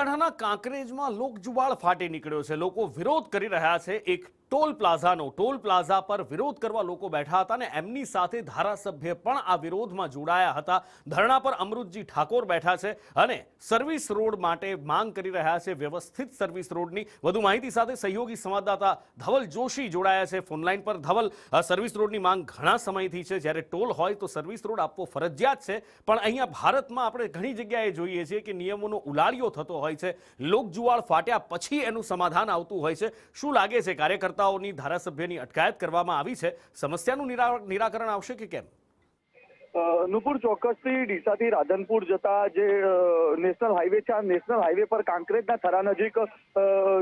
બનાસકાંઠાના કાંકરેજમાં લોકજુવાળ ફાટી નીકળ્યો છે। લોકો વિરોધ કરી રહ્યા છે એક ટોલ પ્લાઝાનો। ટોલ પ્લાઝા પર વિરોધ કરવા લોકો બેઠા હતા અને એમની સાથે ધારાસભ્ય પણ આ વિરોધમાં જોડાયા હતા। ધરણા પર અમૃતજી ઠાકોર બેઠા છે અને સર્વિસ રોડ માટે માંગ કરી રહ્યા છે, વ્યવસ્થિત સર્વિસ રોડની। વધુ માહિતી સાથે સહયોગી સંવાદદાતા ધવલ જોશી જોડાયા છે ફોનલાઈન પર। ધવલ, સર્વિસ રોડની માંગ ઘણા સમયથી છે, જ્યારે ટોલ હોય તો સર્વિસ રોડ આપવો ફરજિયાત છે, પણ અહીંયા ભારતમાં આપણે ઘણી જગ્યાએ જોઈએ છીએ કે નિયમોનો ઉલાળ્યો થતો હોય છે। લોકજુવાળ ફાટ્યા પછી એનું સમાધાન આવતું હોય છે। શું લાગે છે, કાર્યકર્તાઓની ધારાસભ્યની અટકાયત કરવામાં આવી છે, સમસ્યાનું નિરાકરણ આવશે કે કેમ? નુપુર, ચોક્કસથી ડીસાથી રાધનપુર જતા જે નેશનલ હાઈવે છે, આ નેશનલ હાઈવે પર કાંકરેજના થરા નજીક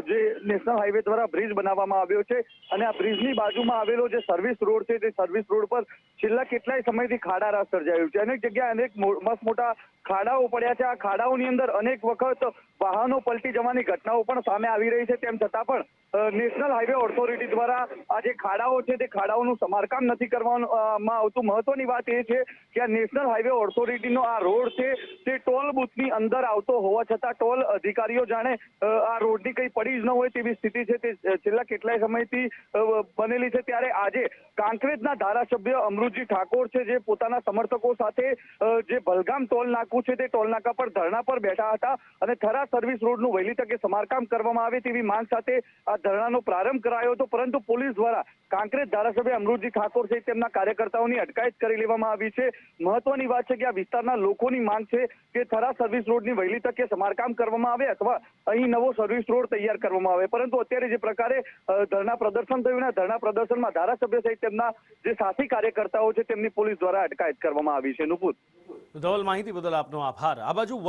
જે નેશનલ હાઈવે દ્વારા બ્રિજ બનાવવામાં આવ્યો છે અને આ બ્રિજની બાજુમાં આવેલો જે સર્વિસ રોડ છે તે સર્વિસ રોડ પર છેલ્લા કેટલાય સમયથી ખાડા રાસ સર્જાયું છે। અનેક જગ્યાએ અનેક મસ્ત મોટા ખાડાઓ પડ્યા છે। આ ખાડાઓની અંદર અનેક વખત વાહનો પલટી જવાની ઘટનાઓ પણ સામે આવી રહી છે। તેમ છતાં પણ નેશનલ હાઈવે ઓથોરિટી દ્વારા આ જે ખાડાઓ છે તે ખાડાઓનું સમારકામ નથી કરવામાં આવતું। મહત્વની વાત એ છે કે આ નેશનલ હાઈવે ઓથોરિટીનો આ રોડ છે તે ટોલ બુથની અંદર આવતો હોવા છતાં ટોલ અધિકારીઓ જાણે આ રોડની કંઈ પડી જ ન હોય તેવી સ્થિતિ છે તે છેલ્લા કેટલાય સમયથી બનેલી છે। ત્યારે આજે કાંકરેજના ધારાસભ્ય અમૃતજી ઠાકોર છે, જે પોતાના સમર્થકો સાથે જે ભલગામ ટોલ નાકું છે તે ટોલ નાકા પર ધરણા પર બેઠા હતા અને થરા સર્વિસ રોડનું વહેલી તકે સમારકામ કરવામાં આવે તેવી માંગ સાથે આ ધરણાનો પ્રારંભ કરાયો હતો, પરંતુ પોલીસ દ્વારા કાંકરેજ ધારાસભ્ય અમૃતજી ઠાકોર સહિત તેમના કાર્યકર્તાઓની અટકાયત કરી લેવામાં આવી છે। મહત્વની વાત છે કે આ વિસ્તારના લોકોની માંગ છે કે થરા સર્વિસ રોડની વહેલી તકે સમારકામ કરવામાં આવે અથવા અહીં નવો સર્વિસ રોડ તૈયાર કરવામાં આવે, પરંતુ અત્યારે જે પ્રકારે ધરણા પ્રદર્શન થયું ને ધરણા પ્રદર્શનમાં ધારાસભ્ય સહિત તેમના જે સાથી કાર્યકર્તાઓ છે તેમની પોલીસ દ્વારા અટકાયત કરવામાં આવી છે। નુપુર, ધવલ, માહિતી બદલ આપનો આભાર। આ બાજુ